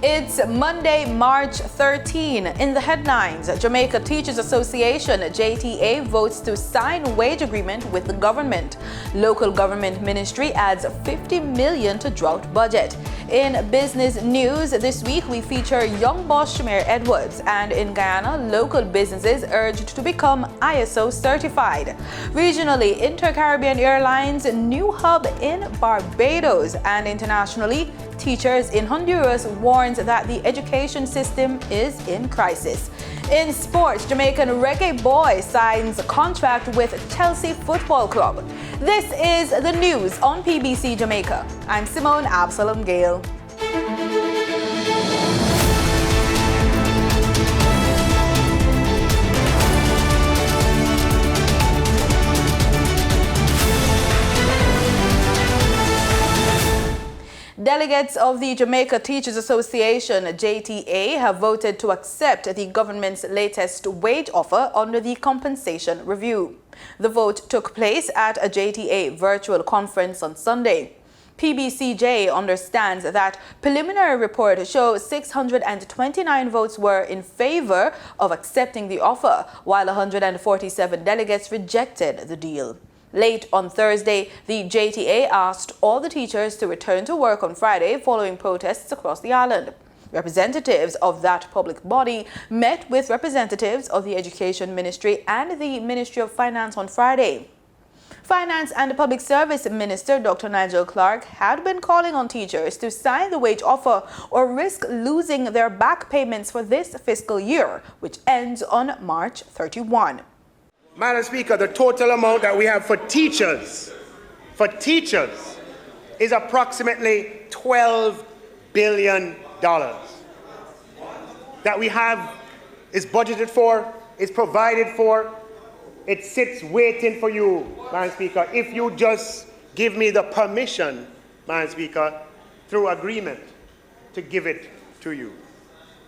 It's Monday, March 13. In the headlines, Jamaica Teachers Association, JTA, votes to sign wage agreement with the government. Local government ministry adds $50 million to drought budget. In business news this week, we feature young boss Shamir Edwards. And in Guyana, local businesses urged to become ISO certified. Regionally, Inter-Caribbean Airlines' new hub in Barbados. And internationally, teachers in Honduras warns that the education system is in crisis. In sports, Jamaican reggae boy signs a contract with Chelsea Football Club. This is the news on PBC Jamaica. I'm Simone Absalom Gale. Delegates of the Jamaica Teachers Association, JTA, have voted to accept the government's latest wage offer under the compensation review. The vote took place at a JTA virtual conference on Sunday. PBCJ understands that preliminary report shows 629 votes were in favor of accepting the offer, while 147 delegates rejected the deal. Late on Thursday, the JTA asked all the teachers to return to work on Friday following protests across the island. Representatives of that public body met with representatives of the Education Ministry and the Ministry of Finance on Friday. Finance and Public Service Minister Dr. Nigel Clark had been calling on teachers to sign the wage offer or risk losing their back payments for this fiscal year, which ends on March 31. Madam Speaker, the total amount that we have for teachers is approximately $12 billion. That we have is budgeted for, is provided for, it sits waiting for you, Madam Speaker, if you just give me the permission, Madam Speaker, through agreement to give it to you.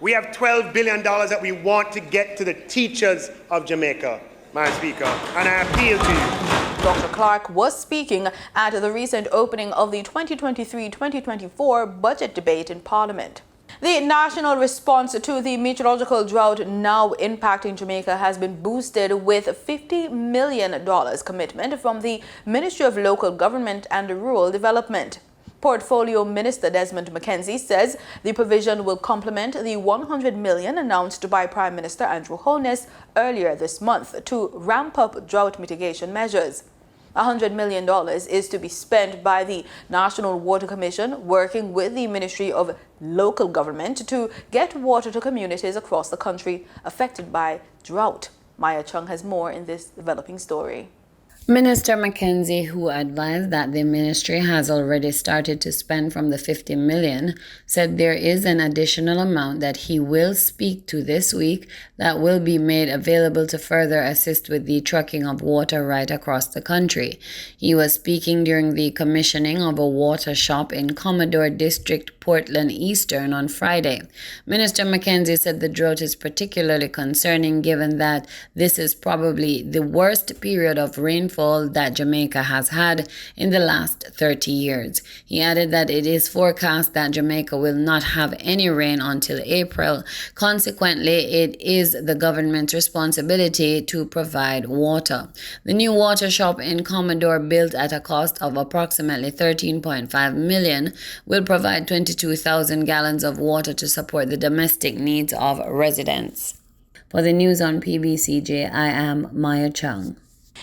We have $12 billion that we want to get to the teachers of Jamaica, Madam Speaker, and I appeal to you. Dr. Clark was speaking at the recent opening of the 2023-2024 budget debate in Parliament. The national response to the meteorological drought now impacting Jamaica has been boosted with $50 million commitment from the Ministry of Local Government and Rural Development. Portfolio Minister Desmond McKenzie says the provision will complement the $100 million announced by Prime Minister Andrew Holness earlier this month to ramp up drought mitigation measures. $100 million is to be spent by the National Water Commission working with the Ministry of Local Government to get water to communities across the country affected by drought. Maya Chung has more in this developing story. Minister McKenzie, who advised that the ministry has already started to spend from the $50 million, said there is an additional amount that he will speak to this week that will be made available to further assist with the trucking of water right across the country. He was speaking during the commissioning of a water shop in Commodore District, Portland Eastern on Friday. Minister McKenzie said the drought is particularly concerning given that this is probably the worst period of rainfall that Jamaica has had in the last 30 years. He added that it is forecast that Jamaica will not have any rain until April. Consequently, it is the government's responsibility to provide water. The new water shop in Commodore, built at a cost of approximately $13.5 million, will provide 22,000 gallons of water to support the domestic needs of residents. For the news on PBCJ, I am Maya Chung.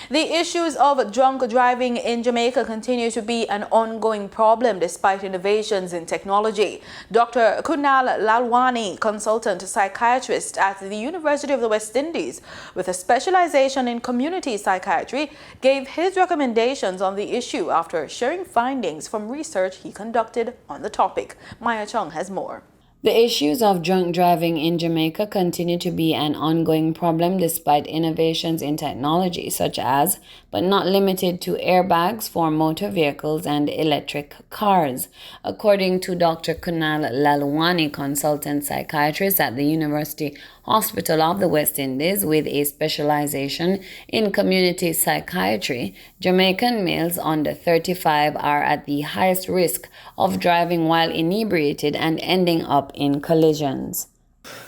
The issues of drunk driving in Jamaica continue to be an ongoing problem despite innovations in technology. Dr. Kunal Lalwani, consultant psychiatrist at the University of the West Indies with a specialization in community psychiatry, gave his recommendations on the issue after sharing findings from research he conducted on the topic. Maya Chung has more. The issues of drunk driving in Jamaica continue to be an ongoing problem despite innovations in technology such as, but not limited to, airbags for motor vehicles and electric cars. According to Dr. Kunal Lalwani, consultant psychiatrist at the University Hospital of the West Indies with a specialization in community psychiatry, Jamaican males under 35 are at the highest risk of driving while inebriated and ending up up in collisions.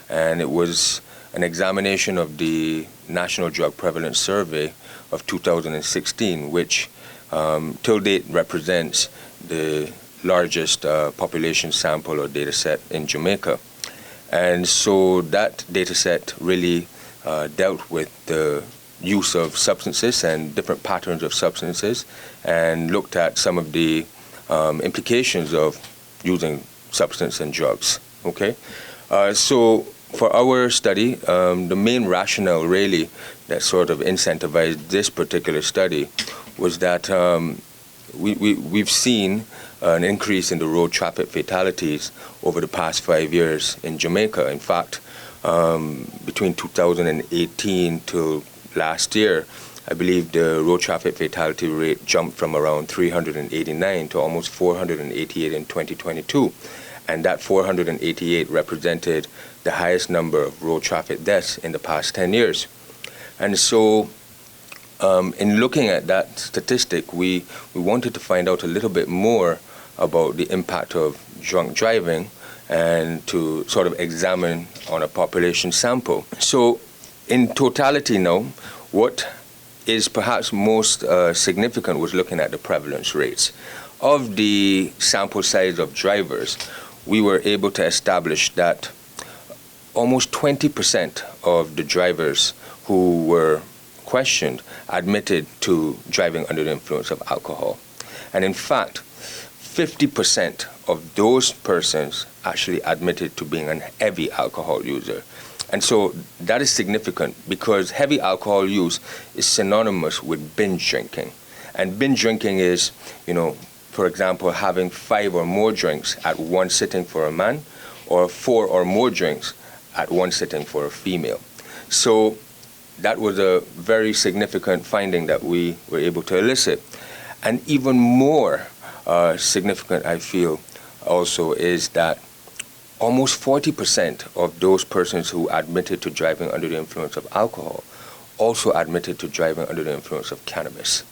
And it was an examination of the National Drug Prevalence Survey of 2016, which till date represents the largest population sample or data set in Jamaica. And so that data set really dealt with the use of substances and different patterns of substances, and looked at some of the implications of using substance and drugs. Okay, so for our study, the main rationale really that sort of incentivized this particular study was that we've seen an increase in the road traffic fatalities over the past 5 years in Jamaica. In fact, between 2018 to last year, I believe the road traffic fatality rate jumped from around 389 to almost 488 in 2022. And that 488 represented the highest number of road traffic deaths in the past 10 years. And so in looking at that statistic, we wanted to find out a little bit more about the impact of drunk driving and to sort of examine on a population sample. So in totality now, what is perhaps most significant was looking at the prevalence rates. Of the sample size of drivers, we were able to establish that almost 20% of the drivers who were questioned admitted to driving under the influence of alcohol. And in fact, 50% of those persons actually admitted to being an heavy alcohol user. And so that is significant because heavy alcohol use is synonymous with binge drinking. And binge drinking is, for example, having 5 or more drinks at one sitting for a man, or 4 or more drinks at one sitting for a female. So that was a very significant finding that we were able to elicit. And even more significant, I feel, also is that almost 40% of those persons who admitted to driving under the influence of alcohol also admitted to driving under the influence of cannabis.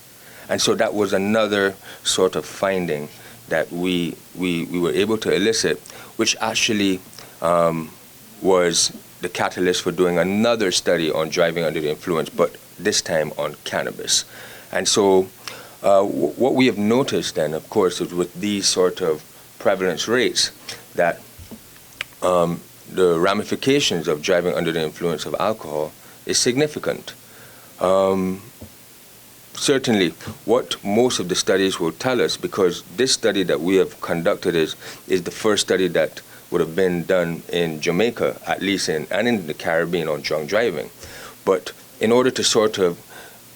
And so that was another sort of finding that we were able to elicit, which actually was the catalyst for doing another study on driving under the influence, but this time on cannabis. And so what we have noticed then, of course, is with these sort of prevalence rates that the ramifications of driving under the influence of alcohol is significant. Certainly, what most of the studies will tell us, because this study that we have conducted is the first study that would have been done in Jamaica, at least and in the Caribbean, on drunk driving. But in order to sort of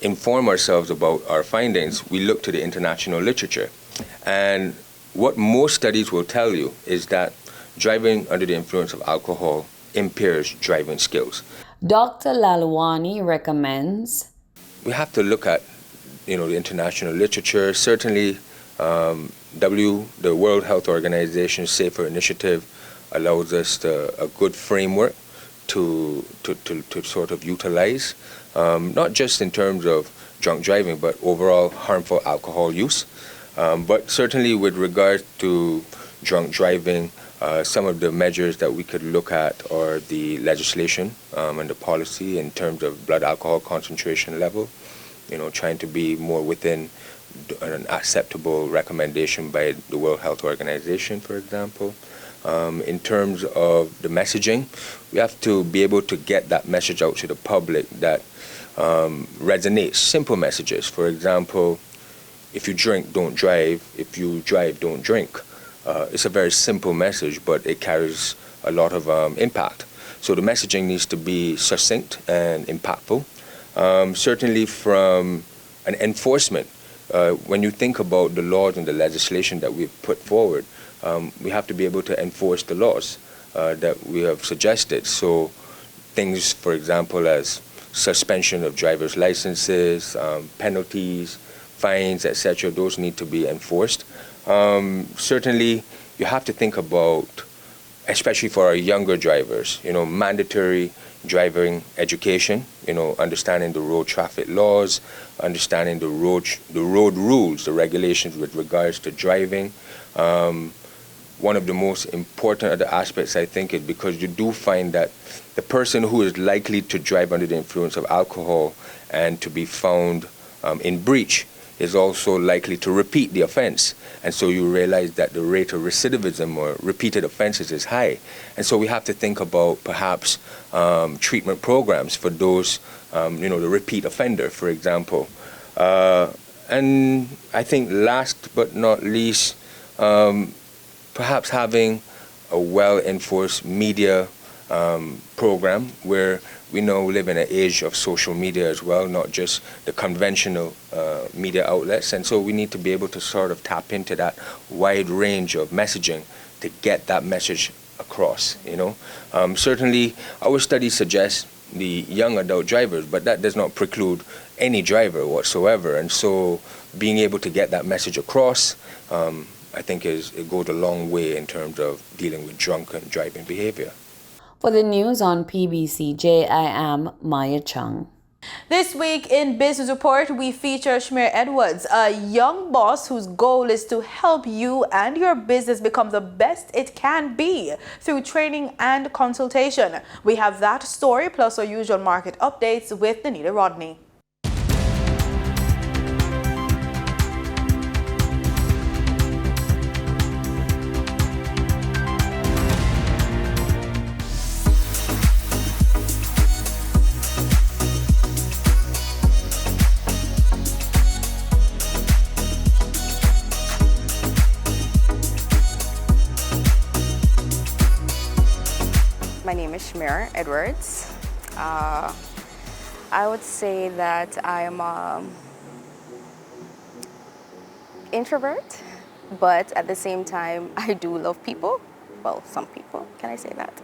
inform ourselves about our findings, we look to the international literature. And what most studies will tell you is that driving under the influence of alcohol impairs driving skills. Dr. Lalwani recommends we have to look at the international literature. Certainly, the World Health Organization's Safer Initiative allows us a good framework to sort of utilize, not just in terms of drunk driving, but overall harmful alcohol use. But certainly with regard to drunk driving, some of the measures that we could look at are the legislation and the policy in terms of blood alcohol concentration level, trying to be more within an acceptable recommendation by the World Health Organization, for example. In terms of the messaging, we have to be able to get that message out to the public that resonates, simple messages. For example, if you drink, don't drive. If you drive, don't drink. It's a very simple message, but it carries a lot of impact. So the messaging needs to be succinct and impactful. Certainly from an enforcement, when you think about the laws and the legislation that we've put forward, we have to be able to enforce the laws that we have suggested. So things, for example, as suspension of driver's licenses, penalties, fines, etc., those need to be enforced. Certainly, you have to think about, especially for our younger drivers, mandatory driving education, understanding the road traffic laws, understanding the road rules, the regulations with regards to driving. one of the most important other aspects, I think, is because you do find that the person who is likely to drive under the influence of alcohol and to be found in breach is also likely to repeat the offense. And so you realize that the rate of recidivism or repeated offenses is high. And so we have to think about perhaps treatment programs for those, the repeat offender, for example. And I think last but not least, perhaps having a well-enforced media program where we now live in an age of social media as well, not just the conventional media outlets. And so we need to be able to sort of tap into that wide range of messaging to get that message across, Certainly, our studies suggest the young adult drivers, but that does not preclude any driver whatsoever. And so being able to get that message across, I think it goes a long way in terms of dealing with drunken driving behavior. For the news on PBCJ, I am Maya Chung. This week in Business Report, we feature Shmear Edwards, a young boss whose goal is to help you and your business become the best it can be through training and consultation. We have that story plus our usual market updates with Danita Rodney. My name is Shmear Edwards. I would say that I am an introvert, but at the same time, I do love people. Well, some people, can I say that?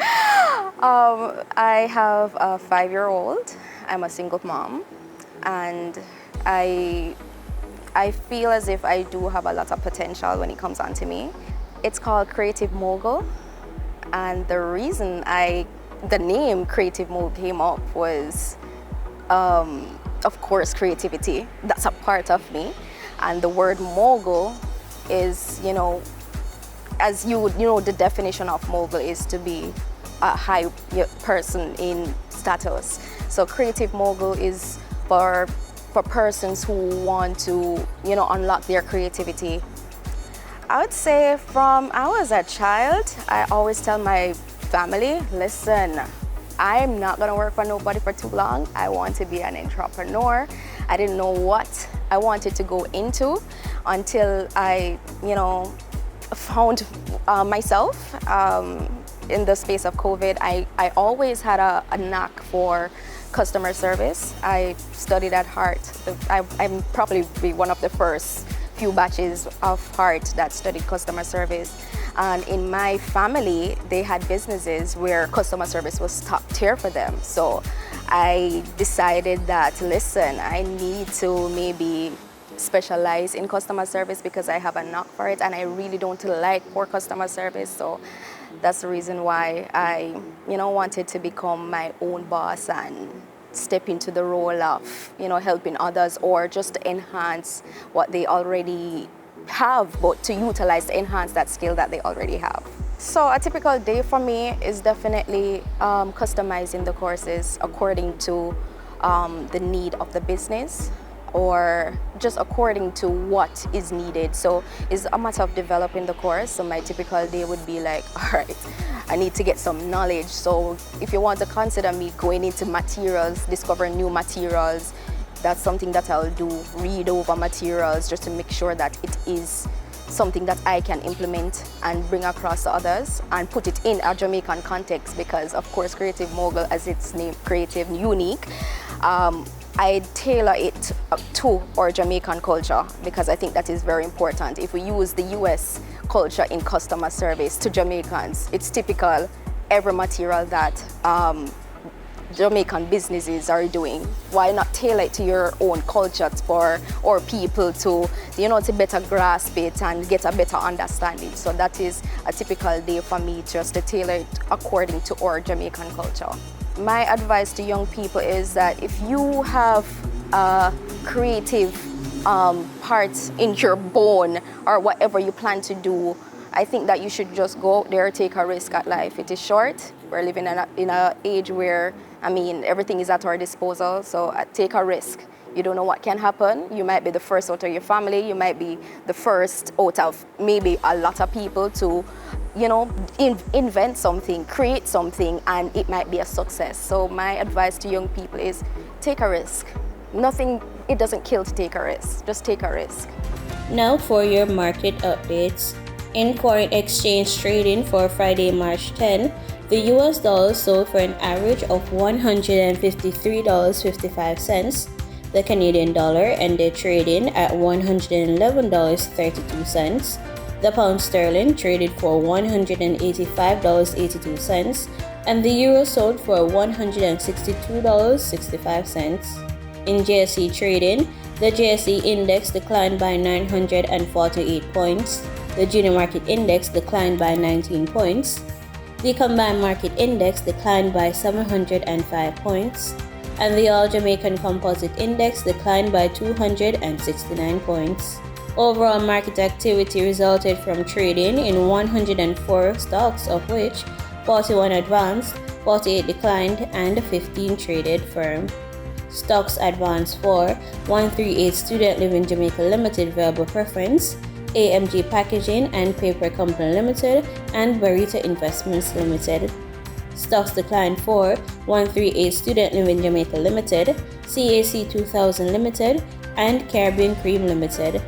I have a 5-year-old. I'm a single mom, and I feel as if I do have a lot of potential when it comes onto me. It's called Creative Mogul. And the reason the name Creative Mogul came up was, of course, creativity. That's a part of me. And the word mogul is, as you would, the definition of mogul is to be a high person in status. So Creative Mogul is for persons who want to, unlock their creativity. I would say from I was a child, I always tell my family, listen, I'm not gonna work for nobody for too long. I want to be an entrepreneur. I didn't know what I wanted to go into until I, found myself in the space of COVID. I always had a knack for customer service. I studied at Hart. I'm probably be one of the first few batches of Hart that studied customer service. And in my family, they had businesses where customer service was top tier for them. So I decided that, listen, I need to maybe specialize in customer service because I have a knack for it and I really don't like poor customer service. So that's the reason why I, wanted to become my own boss and step into the role of, helping others or just to enhance what they already have, but to utilize to enhance that skill that they already have. So a typical day for me is definitely customizing the courses according to the need of the business or just according to what is needed. So it's a matter of developing the course. So my typical day would be like, all right, I need to get some knowledge. So if you want to consider me going into materials, discovering new materials, that's something that I'll do, read over materials just to make sure that it is something that I can implement and bring across to others and put it in a Jamaican context because, of course, Creative Mogul, as its name, creative, unique, I tailor it to our Jamaican culture because I think that is very important. If we use the US culture in customer service to Jamaicans, it's typical every material that Jamaican businesses are doing. Why not tailor it to your own culture for our people to, to better grasp it and get a better understanding. So that is a typical day for me, just to tailor it according to our Jamaican culture. My advice to young people is that if you have a creative part in your bone or whatever you plan to do, I think that you should just go out there, take a risk at life. It is short. We're living in an age where, everything is at our disposal, so take a risk. You don't know what can happen. You might be the first out of your family. You might be the first out of maybe a lot of people to, invent something, create something, and it might be a success. So my advice to young people is take a risk. It doesn't kill to take a risk. Just take a risk. Now for your market updates. In foreign exchange trading for Friday, March 10, the US dollar sold for an average of $153.55. The Canadian dollar ended trading at $111.32. The pound sterling traded for $185.82, and the euro sold for $162.65. In JSE trading, the JSE index declined by 948 points. The junior market index declined by 19 points. The combined market index declined by 705 points. And the All Jamaican Composite Index declined by 269 points. Overall market activity resulted from trading in 104 stocks, of which 41 advanced, 48 declined, and 15 traded firm. Stocks advanced for 138 Student Living Jamaica Limited Variable Preference, AMG Packaging and Paper Company Limited, and Barita Investments Limited. Stocks declined for 138 Student Living Jamaica Limited, CAC 2000 Limited, and Caribbean Cream Limited.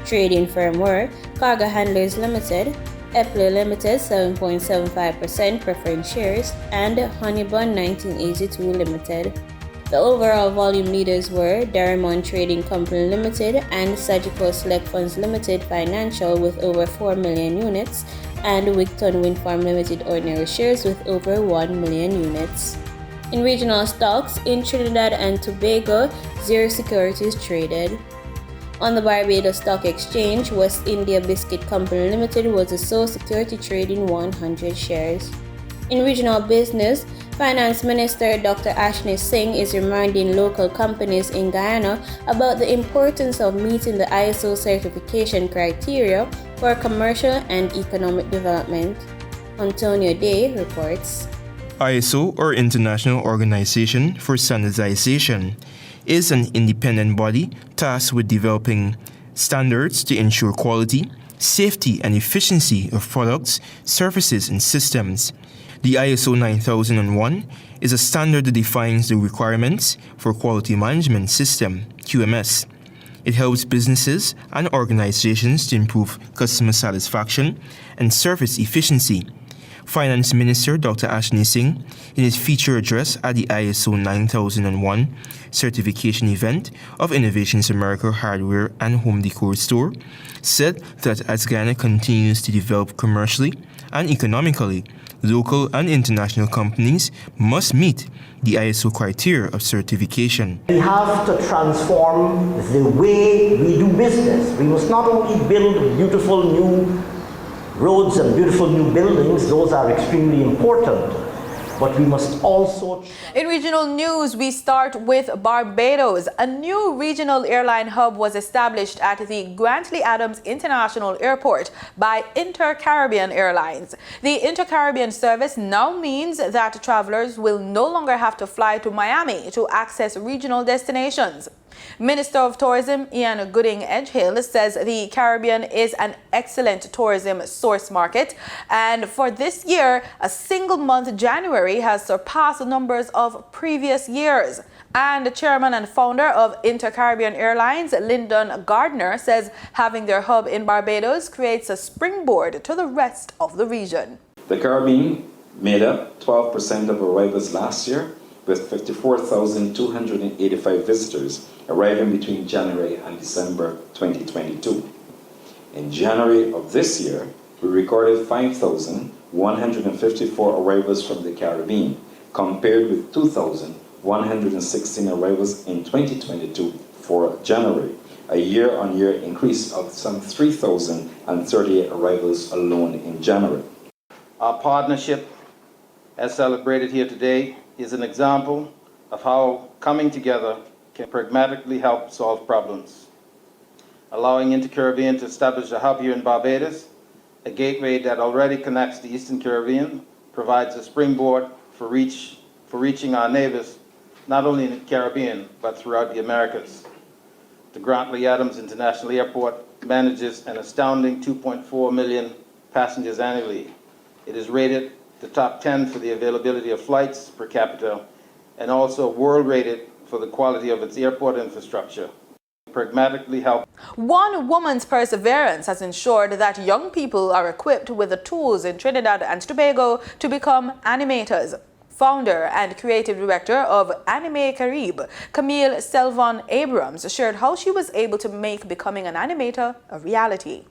Trading firm were Cargo Handlers Limited, Epler Limited 7.75% preference shares, and Honeybun 1982 Limited. The overall volume leaders were Darimon Trading Company Limited and Sagicor Select Funds Limited Financial with over 4 million units, and Wigton Wind Farm Limited ordinary shares with over 1 million units. In regional stocks, in Trinidad and Tobago, zero securities traded. On the Barbados Stock Exchange, West India Biscuit Company Limited was the sole security trading 100 shares. In regional business, Finance Minister Dr. Ashni Singh is reminding local companies in Guyana about the importance of meeting the ISO certification criteria for commercial and economic development. Antonio Day reports. ISO, or International Organization for Standardization, is an independent body tasked with developing standards to ensure quality, safety, and efficiency of products, services, and systems. The ISO 9001 is a standard that defines the requirements for quality management system, QMS. It helps businesses and organizations to improve customer satisfaction and service efficiency. Finance Minister Dr. Ashni Singh, in his feature address at the ISO 9001 certification event of Innovations America Hardware and Home Decor Store, said that as Guyana continues to develop commercially and economically, local and international companies must meet the ISO criteria of certification. We have to transform the way we do business. We must not only build beautiful new roads and beautiful new buildings, those are extremely important, but we must also... In regional news, we start with Barbados. A new regional airline hub was established at the Grantley Adams International Airport by Inter-Caribbean Airlines. The Inter-Caribbean service now means that travelers will no longer have to fly to Miami to access regional destinations. Minister of Tourism Ian Gooding Edgehill says the Caribbean is an excellent tourism source market, and for this year, a single month January has surpassed the numbers of previous years. And the chairman and founder of Inter-Caribbean Airlines, Lyndon Gardner, says having their hub in Barbados creates a springboard to the rest of the region. The Caribbean made up 12% of arrivals last year, with 54,285 visitors arriving between January and December 2022. In January of this year, we recorded 5,154 arrivals from the Caribbean, compared with 2,116 arrivals in 2022 for January, a year-on-year increase of some 3,038 arrivals alone in January. Our partnership, as celebrated here today, is an example of how coming together can pragmatically help solve problems. Allowing Inter-Caribbean to establish a hub here in Barbados a gateway that already connects the Eastern Caribbean, provides a springboard for reaching our neighbors, not only in the Caribbean, but throughout the Americas. The Grant Lee Adams International Airport manages an astounding 2.4 million passengers annually. It is rated the top 10 for the availability of flights per capita, and also world rated for the quality of its airport infrastructure. Pragmatically help. One woman's perseverance has ensured that young people are equipped with the tools in Trinidad and Tobago to become animators. Founder and creative director of Anime Carib, Camille Selvon Abrams, shared how she was able to make becoming an animator a reality.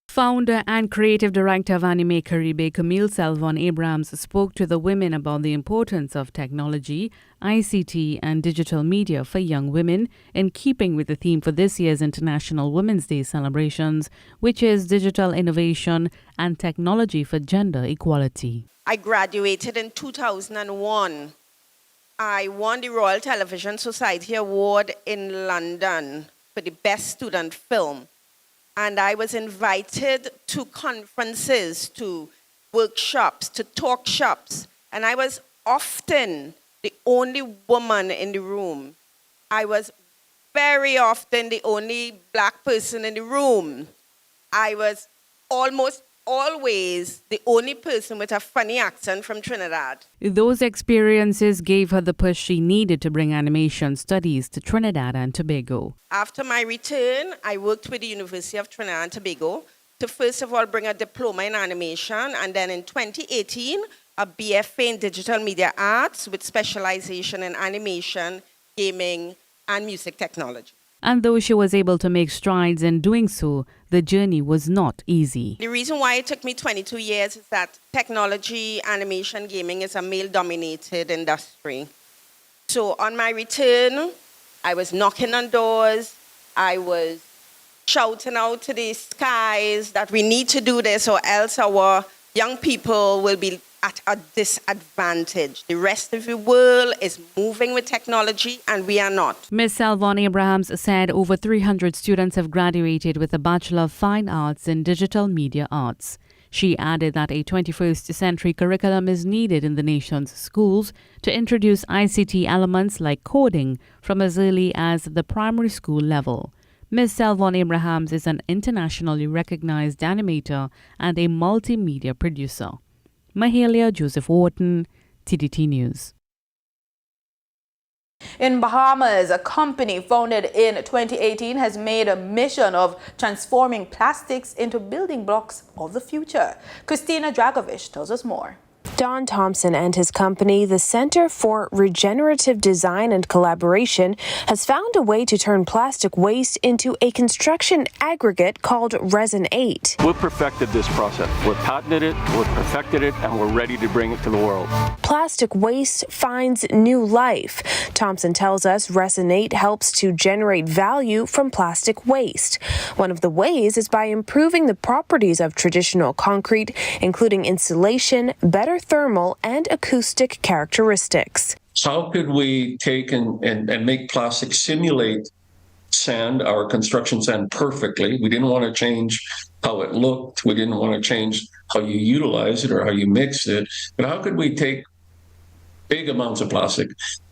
Founder and creative director of Anime Carib, Camille Selvon Abrams, spoke to the women about the importance of technology, ICT, and digital media for young women, in keeping with the theme for this year's International Women's Day celebrations, which is digital innovation and technology for gender equality. I graduated in 2001. I won the Royal Television Society Award in London for the best student film. And I was invited to conferences, to workshops, to talk shops. And I was often the only woman in the room. I was very often the only black person in the room. I was almost always the only person with a funny accent from Trinidad. Those experiences gave her the push she needed to bring animation studies to Trinidad and Tobago. After my return, I worked with the University of Trinidad and Tobago to first of all bring a diploma in animation, and then in 2018, a BFA in digital media arts with specialization in animation, gaming, and music technology. And though she was able to make strides in doing so, the journey was not easy. The reason why it took me 22 years is that technology, animation, gaming is a male-dominated industry. So on my return, I was knocking on doors, I was shouting out to the skies that we need to do this or else our young people will be at a disadvantage. The rest of the world is moving with technology and we are not. Ms. Selvon Abrams said over 300 students have graduated with a Bachelor of Fine Arts in Digital Media Arts. She added that a 21st century curriculum is needed in the nation's schools to introduce ICT elements like coding from as early as the primary school level. Ms. Selvon Abrams is an internationally recognized animator and a multimedia producer. Mahalia Joseph Wharton, TDT News. In Bahamas, a company founded in 2018 has made a mission of transforming plastics into building blocks of the future. Christina Dragovich tells us more. Don Thompson and his company, the Center for Regenerative Design and Collaboration, has found a way to turn plastic waste into a construction aggregate called Resin 8. We've perfected this process. We've patented it, we've perfected it, and we're ready to bring it to the world. Plastic waste finds new life. Thompson tells us Resin 8 helps to generate value from plastic waste. One of the ways is by improving the properties of traditional concrete, including insulation, better thermal and acoustic characteristics. How could we take and make plastic simulate sand, our construction sand, perfectly? We didn't want to change how it looked. We didn't want to change how you utilize it or how you mix it. But how could we take big amounts of plastic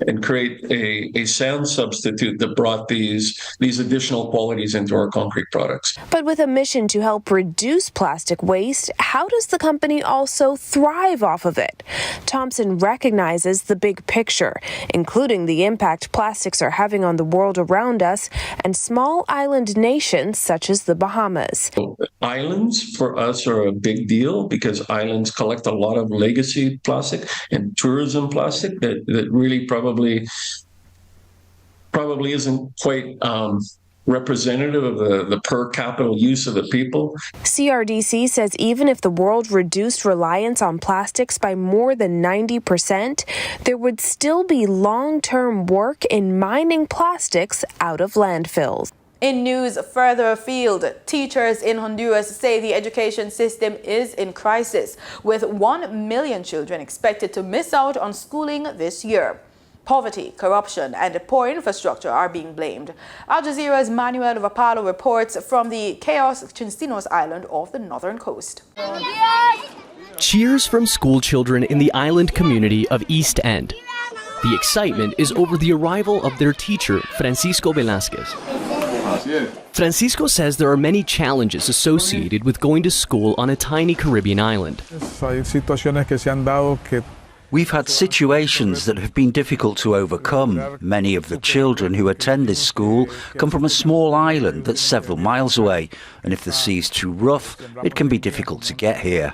and create a sand substitute that brought these additional qualities into our concrete products? But with a mission to help reduce plastic waste, how does the company also thrive off of it? Thompson recognizes the big picture, including the impact plastics are having on the world around us and small island nations such as the Bahamas. Islands for us are a big deal because islands collect a lot of legacy plastic and tourism plastic that really probably isn't quite representative of the per capita use of the people. CRDC says even if the world reduced reliance on plastics by more than 90%, there would still be long-term work in mining plastics out of landfills. In news further afield, teachers in Honduras say the education system is in crisis, with 1 million children expected to miss out on schooling this year. Poverty, corruption, and poor infrastructure are being blamed. Al Jazeera's Manuel Rapallo reports from the Cayos Chincinos Island off the northern coast. Cheers from school children in the island community of East End. The excitement is over the arrival of their teacher, Francisco Velasquez. Francisco says there are many challenges associated with going to school on a tiny Caribbean island. We've had situations that have been difficult to overcome. Many of the children who attend this school come from a small island that's several miles away, and if the sea's too rough, it can be difficult to get here.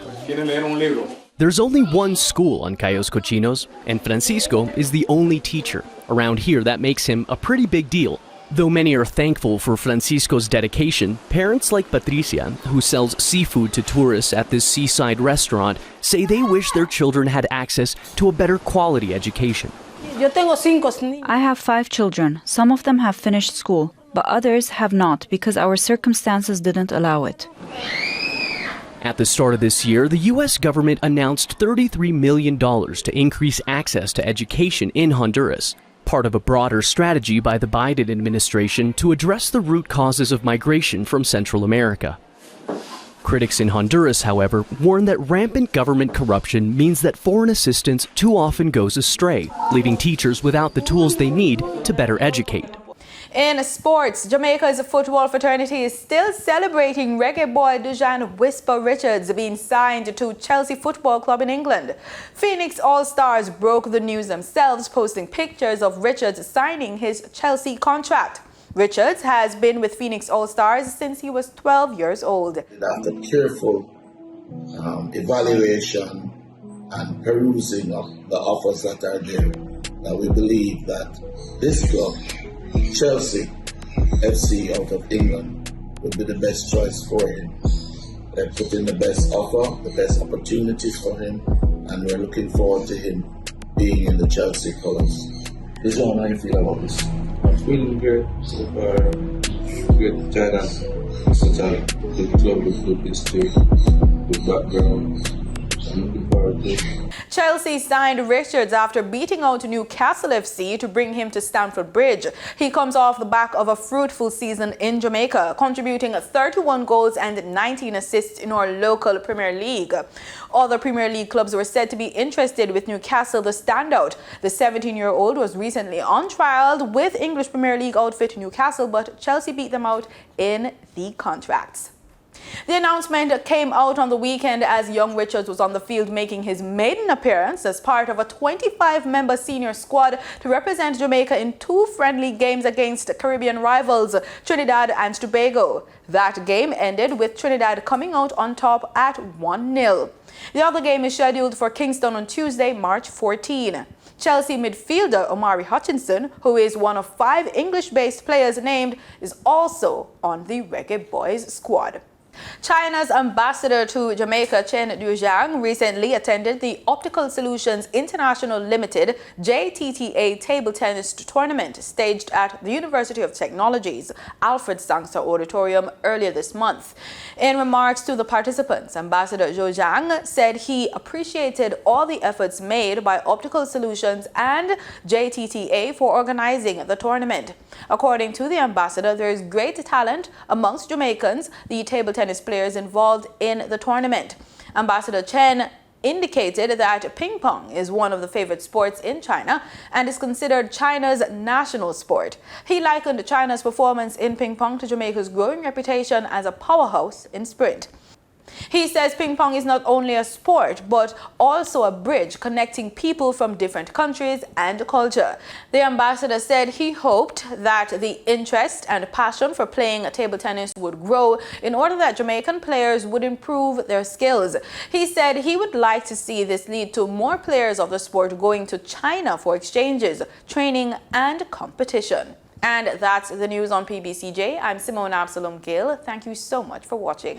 There's only one school on Cayos Cochinos, and Francisco is the only teacher. Around here, that makes him a pretty big deal. Though many are thankful for Francisco's dedication, parents like Patricia, who sells seafood to tourists at this seaside restaurant, say they wish their children had access to a better quality education. I have 5 children. Some of them have finished school, but others have not because our circumstances didn't allow it. At the start of this year, the U.S. government announced $33 million to increase access to education in Honduras, part of a broader strategy by the Biden administration to address the root causes of migration from Central America. Critics in Honduras, however, warn that rampant government corruption means that foreign assistance too often goes astray, leaving teachers without the tools they need to better educate. In sports, Jamaica's football fraternity is still celebrating reggae boy Dujan Whisper Richards being signed to Chelsea Football Club in England. Phoenix All-Stars broke the news themselves, posting pictures of Richards signing his Chelsea contract. Richards has been with Phoenix All-Stars since he was 12 years old. After careful evaluation and perusing of the offers that are there, that we believe that this club, Chelsea FC out of England, would be the best choice for him. They put in the best offer, the best opportunities for him, and we're looking forward to him being in the Chelsea colours. This is how I feel about this. I'm feeling good so far. Great to join us. Such a good club with good history, good background. I'm looking forward to it. Chelsea signed Richards after beating out Newcastle FC to bring him to Stamford Bridge. He comes off the back of a fruitful season in Jamaica, contributing 31 goals and 19 assists in our local Premier League. Other Premier League clubs were said to be interested, with Newcastle the standout. The 17-year-old was recently on trial with English Premier League outfit Newcastle, but Chelsea beat them out in the contracts. The announcement came out on the weekend as young Richards was on the field making his maiden appearance as part of a 25-member senior squad to represent Jamaica in 2 friendly games against Caribbean rivals Trinidad and Tobago. That game ended with Trinidad coming out on top at 1-0. The other game is scheduled for Kingston on Tuesday, March 14. Chelsea midfielder Omari Hutchinson, who is one of 5 English-based players named, is also on the Reggae Boys squad. China's ambassador to Jamaica, Chen Dujiang, recently attended the Optical Solutions International Limited JTTA table tennis tournament staged at the University of Technology's Alfred Sangster Auditorium earlier this month. In remarks to the participants, Ambassador Zhou Zhang said he appreciated all the efforts made by Optical Solutions and JTTA for organizing the tournament. According to the ambassador, there is great talent amongst Jamaicans, the table tennis players involved in the tournament. Ambassador Chen indicated that ping pong is one of the favorite sports in China and is considered China's national sport. He likened China's performance in ping pong to Jamaica's growing reputation as a powerhouse in sprint. He says ping pong is not only a sport, but also a bridge connecting people from different countries and culture. The ambassador said he hoped that the interest and passion for playing table tennis would grow in order that Jamaican players would improve their skills. He said he would like to see this lead to more players of the sport going to China for exchanges, training, and competition. And that's the news on PBCJ. I'm Simone Absalom Gill. Thank you so much for watching.